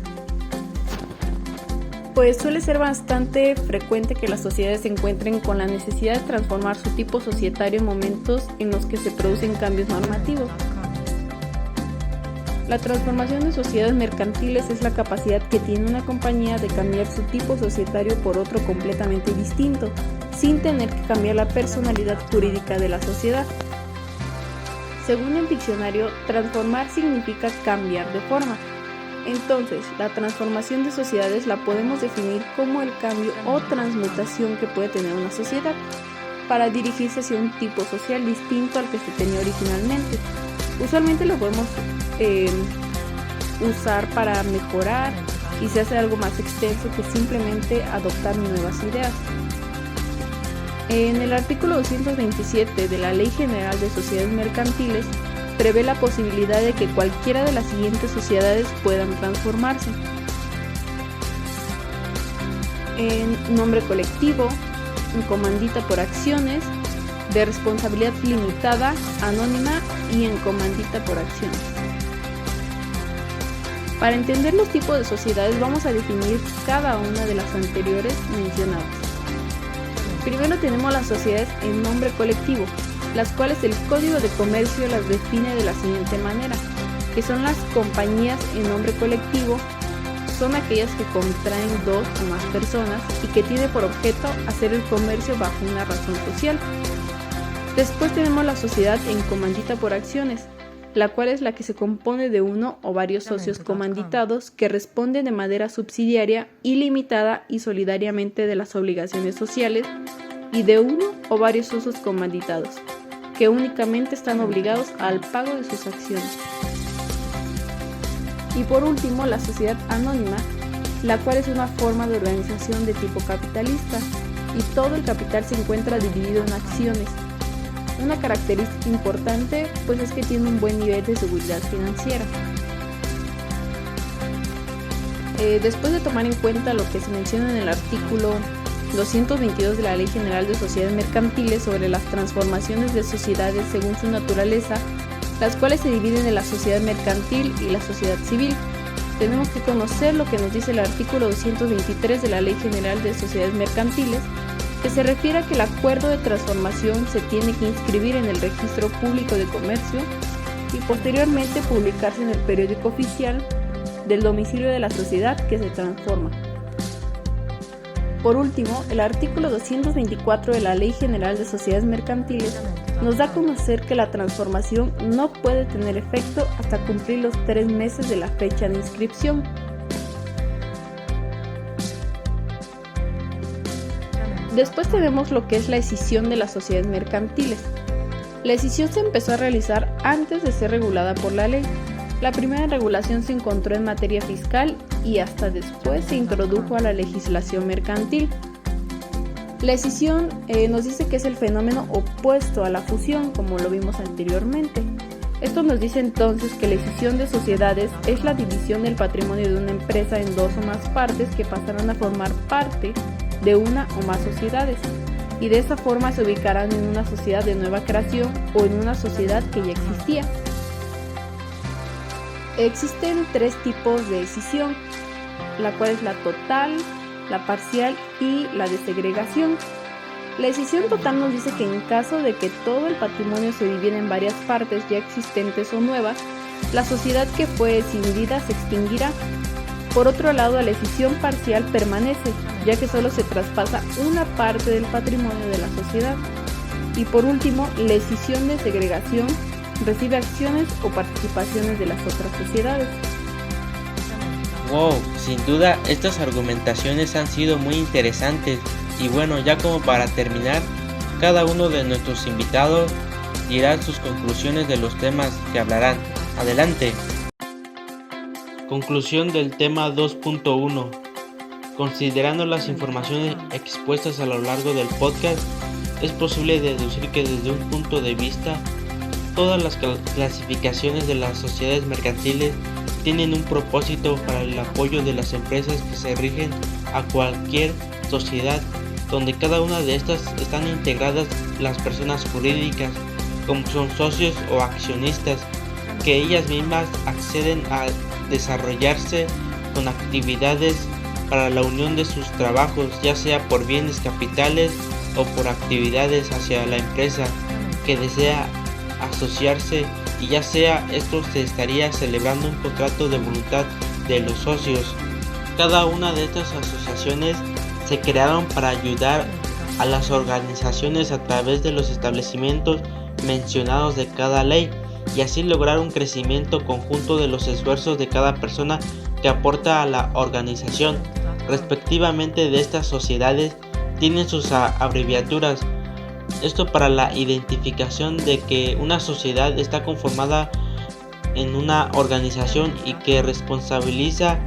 Pues suele ser bastante frecuente que las sociedades se encuentren con la necesidad de transformar su tipo societario en momentos en los que se producen cambios normativos. La transformación de sociedades mercantiles es la capacidad que tiene una compañía de cambiar su tipo societario por otro completamente distinto, sin tener que cambiar la personalidad jurídica de la sociedad. Según el diccionario, transformar significa cambiar de forma. Entonces, la transformación de sociedades la podemos definir como el cambio o transmutación que puede tener una sociedad para dirigirse hacia un tipo social distinto al que se tenía originalmente. Usualmente lo podemos usar para mejorar y se hace algo más extenso que simplemente adoptar nuevas ideas. En el artículo 227 de la Ley General de Sociedades Mercantiles prevé la posibilidad de que cualquiera de las siguientes sociedades puedan transformarse: en nombre colectivo, en comandita por acciones, de responsabilidad limitada, anónima y en comandita por acciones. Para entender los tipos de sociedades vamos a definir cada una de las anteriores mencionadas. Primero tenemos las sociedades en nombre colectivo, las cuales el Código de Comercio las define de la siguiente manera, que son las compañías en nombre colectivo, son aquellas que contraen 2 o más personas y que tienen por objeto hacer el comercio bajo una razón social. Después tenemos la sociedad en comandita por acciones, la cual es la que se compone de uno o varios socios comanditados que responden de manera subsidiaria, ilimitada y solidariamente de las obligaciones sociales y de uno o varios socios comanditados, que únicamente están obligados al pago de sus acciones. Y por último, la sociedad anónima, la cual es una forma de organización de tipo capitalista y todo el capital se encuentra dividido en acciones. Una característica importante pues es que tiene un buen nivel de seguridad financiera. Después de tomar en cuenta lo que se menciona en el artículo 222 de la Ley General de Sociedades Mercantiles sobre las transformaciones de sociedades según su naturaleza, las cuales se dividen en la sociedad mercantil y la sociedad civil, tenemos que conocer lo que nos dice el artículo 223 de la Ley General de Sociedades Mercantiles, que se refiere a que el acuerdo de transformación se tiene que inscribir en el Registro Público de Comercio y posteriormente publicarse en el periódico oficial del domicilio de la sociedad que se transforma. Por último, el artículo 224 de la Ley General de Sociedades Mercantiles nos da a conocer que la transformación no puede tener efecto hasta cumplir los 3 meses de la fecha de inscripción. Después tenemos lo que es la escisión de las sociedades mercantiles. La escisión se empezó a realizar antes de ser regulada por la ley. La primera regulación se encontró en materia fiscal y hasta después se introdujo a la legislación mercantil. La escisión nos dice que es el fenómeno opuesto a la fusión, como lo vimos anteriormente. Esto nos dice entonces que la escisión de sociedades es la división del patrimonio de una empresa en 2 o más partes que pasarán a formar parte de una o más sociedades. y de esa forma se ubicarán en una sociedad de nueva creación o en una sociedad que ya existía. Existen 3 tipos de escisión, la cual es la total, la parcial y la de segregación. La escisión total nos dice que en caso de que todo el patrimonio se dividiera en varias partes ya existentes o nuevas, la sociedad que fue escindida se extinguirá. Por otro lado, la escisión parcial permanece, ya que solo se traspasa una parte del patrimonio de la sociedad. Y por último, la escisión de segregación recibe acciones o participaciones de las otras sociedades. Wow, sin duda estas argumentaciones han sido muy interesantes y bueno, ya como para terminar, cada uno de nuestros invitados dirá sus conclusiones de los temas que hablarán. Adelante. Conclusión del tema 2.1. Considerando las informaciones expuestas a lo largo del podcast, es posible deducir que desde un punto de vista, todas las clasificaciones de las sociedades mercantiles tienen un propósito para el apoyo de las empresas que se rigen a cualquier sociedad, donde cada una de estas están integradas las personas jurídicas, como son socios o accionistas, que ellas mismas acceden a desarrollarse con actividades para la unión de sus trabajos, ya sea por bienes capitales o por actividades hacia la empresa que desea asociarse, y ya sea esto se estaría celebrando un contrato de voluntad de los socios. Cada una de estas asociaciones se crearon para ayudar a las organizaciones a través de los establecimientos mencionados de cada ley y así lograr un crecimiento conjunto de los esfuerzos de cada persona que aporta a la organización. Respectivamente de estas sociedades tienen sus abreviaturas. Esto para la identificación de que una sociedad está conformada en una organización y que responsabiliza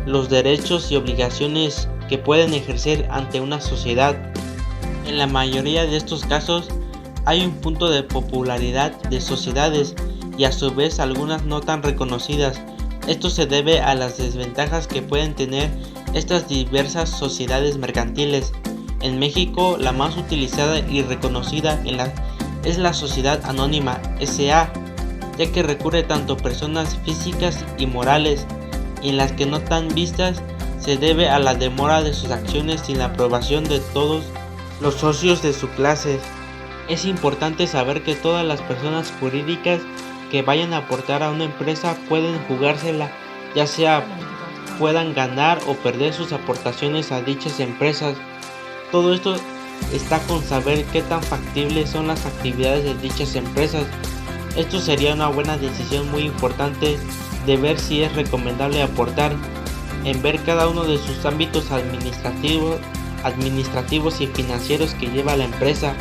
los derechos y obligaciones que pueden ejercer ante una sociedad. En la mayoría de estos casos hay un punto de popularidad de sociedades y a su vez algunas no tan reconocidas. Esto se debe a las desventajas que pueden tener estas diversas sociedades mercantiles. En México, la más utilizada y reconocida es la Sociedad Anónima S.A., ya que recurre tanto personas físicas y morales, y en las que no tan vistas se debe a la demora de sus acciones sin la aprobación de todos los socios de su clase. Es importante saber que todas las personas jurídicas que vayan a aportar a una empresa pueden jugársela, ya sea puedan ganar o perder sus aportaciones a dichas empresas. Todo esto está con saber qué tan factibles son las actividades de dichas empresas. Esto sería una buena decisión muy importante de ver si es recomendable aportar, en ver cada uno de sus ámbitos administrativos y financieros que lleva la empresa.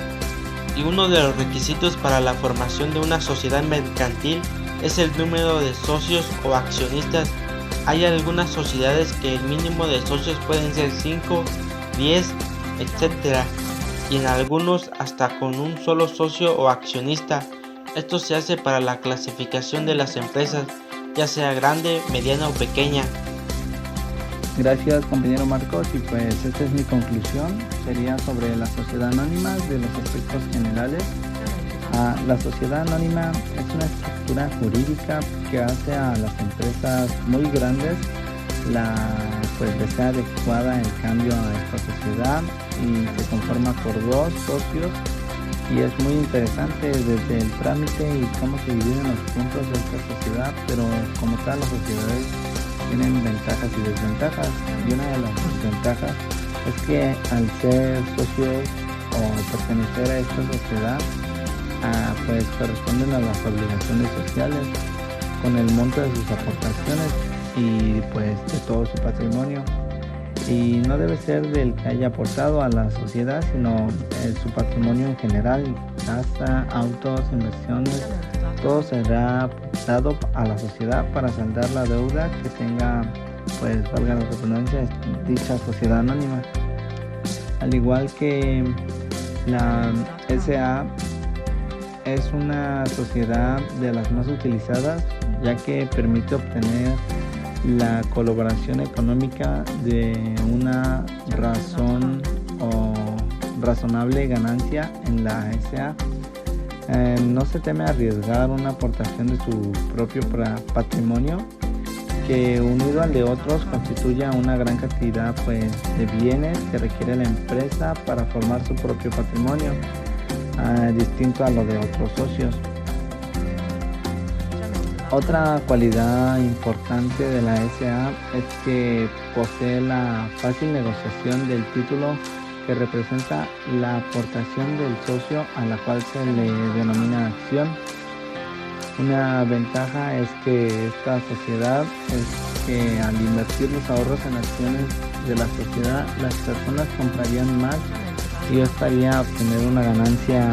Y uno de los requisitos para la formación de una sociedad mercantil es el número de socios o accionistas. Hay algunas sociedades que el mínimo de socios pueden ser 5, 10, etc. y en algunos hasta con un solo socio o accionista. Esto se hace para la clasificación de las empresas, ya sea grande, mediana o pequeña. Gracias, compañero Marcos, y pues esta es mi conclusión, sería sobre la sociedad anónima de los aspectos generales. La sociedad anónima es una estructura jurídica que hace a las empresas muy grandes sea adecuada el cambio a esta sociedad y se conforma por 2 socios, y es muy interesante desde el trámite y cómo se dividen los puntos de esta sociedad, pero como tal las sociedades tienen ventajas y desventajas, y una de las desventajas es que al ser socios o pertenecer a esta sociedad pues corresponden a las obligaciones sociales con el monto de sus aportaciones y pues de todo su patrimonio, y no debe ser del que haya aportado a la sociedad, sino su patrimonio en general, casa, autos, inversiones, todo será dado a la sociedad para saldar la deuda que tenga, pues valga la redundancia, dicha sociedad anónima. Al igual que la SA es una sociedad de las más utilizadas, ya que permite obtener la colaboración económica de una razón o razonable ganancia en la SA. No se teme arriesgar una aportación de su propio patrimonio, que unido al de otros constituya una gran cantidad de bienes que requiere la empresa para formar su propio patrimonio, distinto a lo de otros socios. Otra cualidad importante de la SA es que posee la fácil negociación del título, que representa la aportación del socio a la cual se le denomina acción. Una ventaja es que esta sociedad es que al invertir los ahorros en acciones de la sociedad, las personas comprarían más y esto haría obtener una ganancia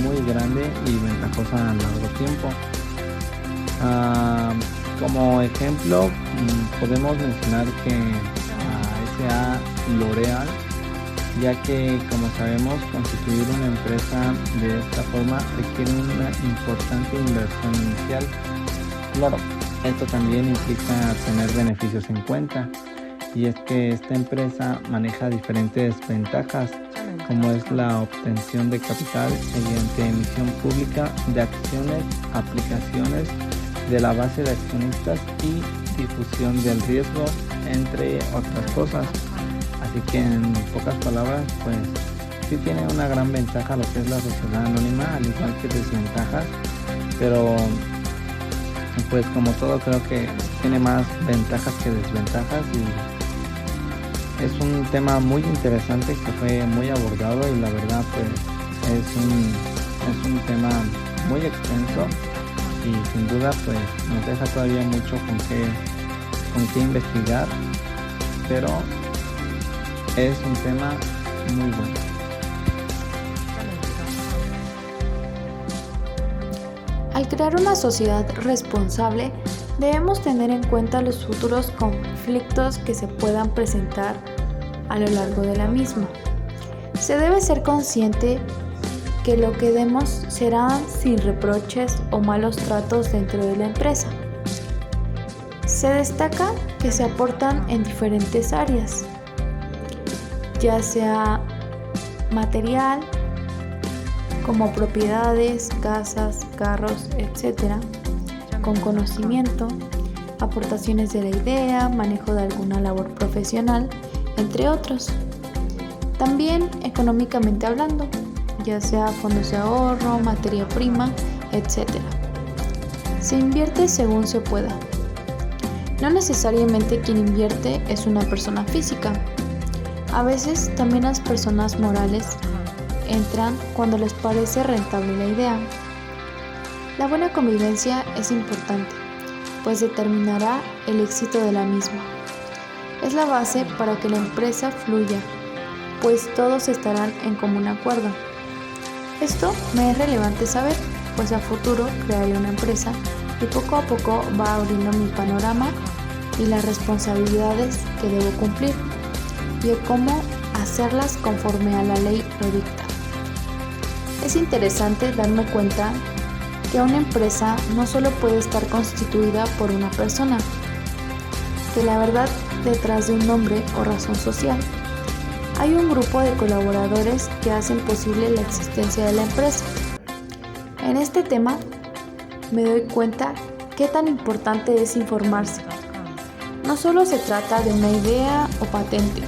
muy grande y ventajosa a largo tiempo. Como ejemplo, podemos mencionar que SA L'Oréal, ya que, como sabemos, constituir una empresa de esta forma requiere una importante inversión inicial. Claro, esto también implica tener beneficios en cuenta, y es que esta empresa maneja diferentes ventajas, como es la obtención de capital mediante emisión pública de acciones, aplicaciones de la base de accionistas y difusión del riesgo, entre otras cosas. Así que, en pocas palabras, pues sí tiene una gran ventaja lo que es la sociedad anónima, al igual que desventajas, pero pues como todo creo que tiene más ventajas que desventajas, y es un tema muy interesante que fue muy abordado, y la verdad pues es un tema muy extenso y sin duda pues nos deja todavía mucho con qué investigar, pero es un tema muy bueno. Al crear una sociedad responsable, debemos tener en cuenta los futuros conflictos que se puedan presentar a lo largo de la misma. Se debe ser consciente que lo que demos será sin reproches o malos tratos dentro de la empresa. Se destaca que se aportan en diferentes áreas, ya sea material, como propiedades, casas, carros, etc., con conocimiento, aportaciones de la idea, manejo de alguna labor profesional, entre otros. También económicamente hablando, ya sea fondos de ahorro, materia prima, etc. Se invierte según se pueda. No necesariamente quien invierte es una persona física. A veces también las personas morales entran cuando les parece rentable la idea. La buena convivencia es importante, pues determinará el éxito de la misma. Es la base para que la empresa fluya, pues todos estarán en común acuerdo. Esto me es relevante saber, pues a futuro crearé una empresa y poco a poco va abriendo mi panorama y las responsabilidades que debo cumplir y cómo hacerlas conforme a la ley lo dicta. Es interesante darme cuenta que una empresa no solo puede estar constituida por una persona, que la verdad detrás de un nombre o razón social hay un grupo de colaboradores que hacen posible la existencia de la empresa. En este tema me doy cuenta qué tan importante es informarse. No solo se trata de una idea o patente,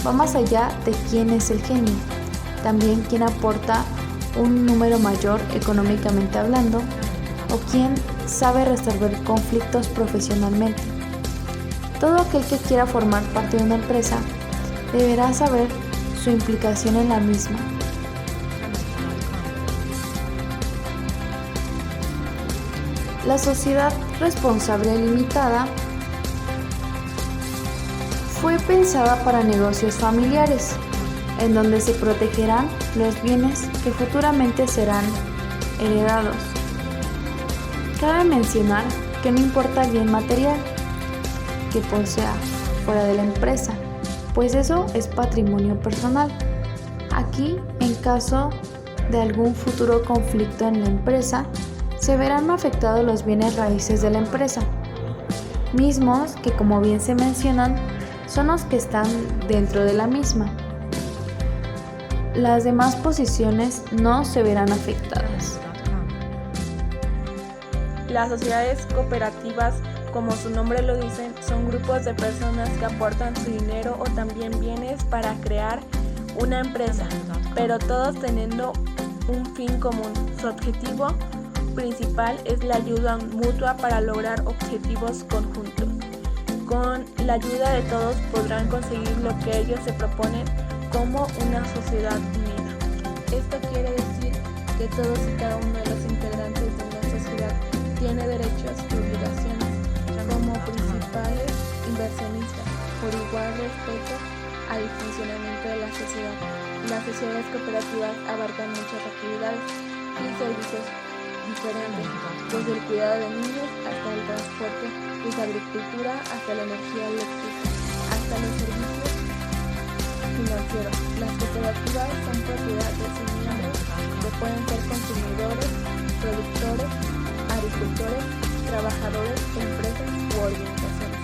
va más allá de quién es el genio, también quién aporta un número mayor económicamente hablando o quién sabe resolver conflictos profesionalmente. Todo aquel que quiera formar parte de una empresa deberá saber su implicación en la misma. La sociedad responsable limitada fue pensada para negocios familiares, en donde se protegerán los bienes que futuramente serán heredados. Cabe mencionar que no importa el bien material que posea fuera de la empresa, pues eso es patrimonio personal. Aquí, en caso de algún futuro conflicto en la empresa, se verán afectados los bienes raíces de la empresa, mismos que, como bien se mencionan, son los que están dentro de la misma. las demás posiciones no se verán afectadas. Las sociedades cooperativas, como su nombre lo dice, son grupos de personas que aportan su dinero o también bienes para crear una empresa, pero todos teniendo un fin común. Su objetivo principal es la ayuda mutua para lograr objetivos conjuntos. Con la ayuda de todos podrán conseguir lo que ellos se proponen como una sociedad unida. Esto quiere decir que todos y cada uno de los integrantes de una sociedad tiene derechos y obligaciones como principales inversionistas por igual respeto al funcionamiento de la sociedad. Las sociedades cooperativas abarcan muchas actividades y servicios diferentes, desde el cuidado de niños hasta el transporte, desde agricultura hasta la energía eléctrica, hasta los servicios financieros. Las cooperativas son propiedad de sus miembros, que pueden ser consumidores, productores, agricultores, trabajadores, empresas u organizaciones.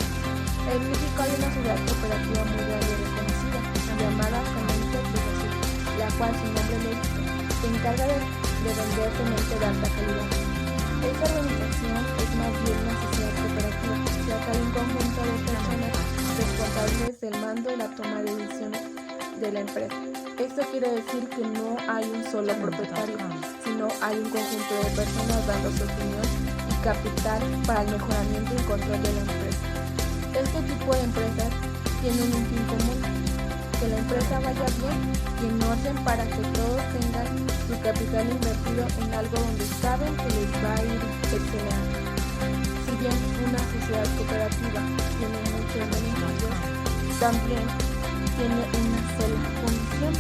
En México hay una sociedad cooperativa muy grande y reconocida, llamada Cemento Cruz Azul, la cual, su nombre lo dice, se encarga de vender cemento de alta calidad. Esta organización es más bien una sociedad cooperativa, ya que hay un conjunto de personas responsables del mando y la toma de decisiones de la empresa. Esto quiere decir que no hay un solo propietario, sino hay un conjunto de personas dando su opinión y capital para el mejoramiento y control de la empresa. Este tipo de empresas tienen un fin común, que la empresa vaya bien y en orden para que todos tengan su capital invertido en algo donde saben que les va a ir excelente. Si bien una sociedad cooperativa tiene muchos beneficios, también tiene una sola condición,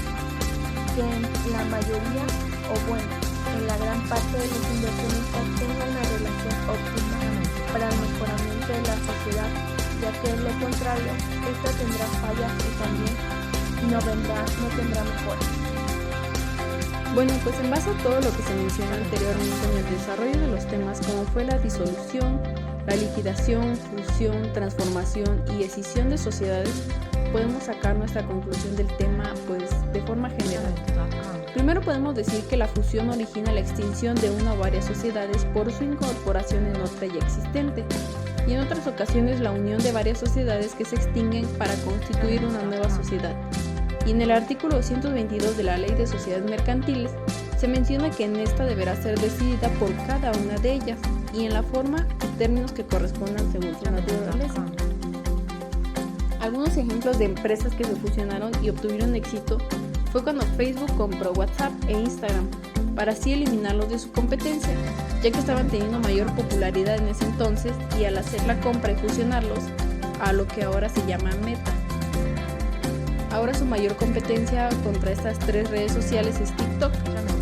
que en la mayoría, o bueno, en la gran parte de los inversionistas tengan una relación óptima para el mejoramiento de la sociedad, ya que de lo contrario, esta tendrá fallas y también no tendrá mejoras. Bueno, pues en base a todo lo que se mencionó anteriormente en el desarrollo de los temas como fue la disolución, la liquidación, fusión, transformación y escisión de sociedades, podemos sacar nuestra conclusión del tema pues de forma general. Primero podemos decir que la fusión origina la extinción de una o varias sociedades por su incorporación en otra ya existente, y en otras ocasiones la unión de varias sociedades que se extinguen para constituir una nueva sociedad. Y en el artículo 222 de la Ley de Sociedades Mercantiles se menciona que en esta deberá ser decidida por cada una de ellas y en la forma y términos que correspondan según su naturaleza. Algunos ejemplos de empresas que se fusionaron y obtuvieron éxito fue cuando Facebook compró WhatsApp e Instagram para así eliminarlos de su competencia, ya que estaban teniendo mayor popularidad en ese entonces, y al hacer la compra y fusionarlos a lo que ahora se llama Meta. Ahora su mayor competencia contra estas tres redes sociales es TikTok,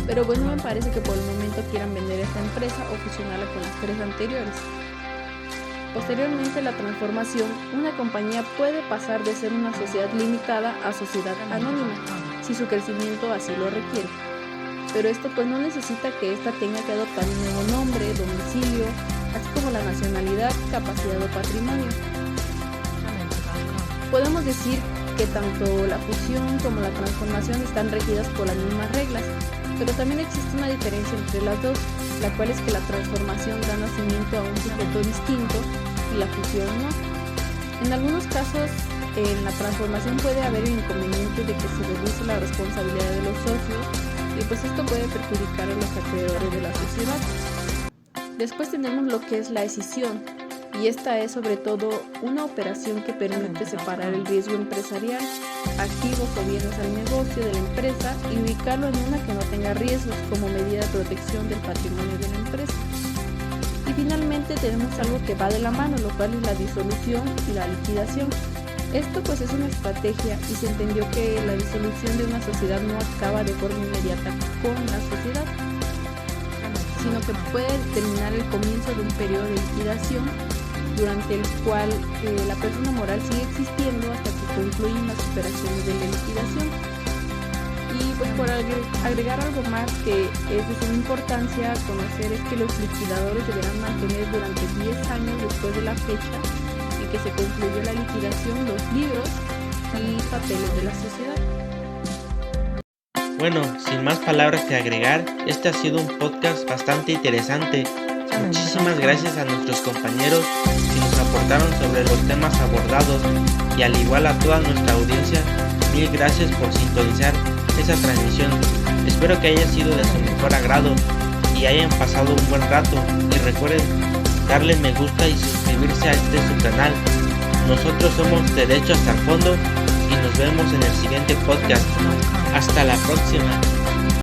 pero bueno, me parece que por el momento quieran vender esta empresa o fusionarla con las tres anteriores. Posteriormente, la transformación, una compañía puede pasar de ser una sociedad limitada a sociedad anónima, si su crecimiento así lo requiere. Pero esto pues no necesita que ésta tenga que adoptar un nuevo nombre, domicilio, así como la nacionalidad, capacidad o patrimonio. Podemos decir que tanto la fusión como la transformación están regidas por las mismas reglas, pero también existe una diferencia entre las dos, la cual es que la transformación da nacimiento a un sujeto distinto y la fusión no. En algunos casos, en la transformación puede haber el inconveniente de que se reduce la responsabilidad de los socios y pues esto puede perjudicar a los acreedores de la sociedad. Después tenemos lo que es la escisión, y esta es sobre todo una operación que permite separar el riesgo empresarial, activos o bienes al negocio de la empresa y ubicarlo en una que no tenga riesgos como medida de protección del patrimonio de la empresa. Y finalmente tenemos algo que va de la mano, lo cual es la disolución y la liquidación. Esto pues es una estrategia y se entendió que la disolución de una sociedad no acaba de forma inmediata con la sociedad, sino que puede determinar el comienzo de un periodo de liquidación durante el cual la persona moral sigue existiendo hasta que concluyen las operaciones de la liquidación. Y pues por agregar algo más que es de suma importancia conocer es que los liquidadores deberán mantener durante 10 años después de la fecha en que se concluyó la liquidación los libros y papeles de la sociedad. Bueno, sin más palabras que agregar, este ha sido un podcast bastante interesante. Muchísimas gracias a nuestros compañeros que nos aportaron sobre los temas abordados y al igual a toda nuestra audiencia, mil gracias por sintonizar esa transmisión. Espero que haya sido de su mejor agrado y hayan pasado un buen rato, y recuerden darle me gusta y suscribirse a su canal. Nosotros somos Derecho hasta el Fondo y nos vemos en el siguiente podcast. Hasta la próxima.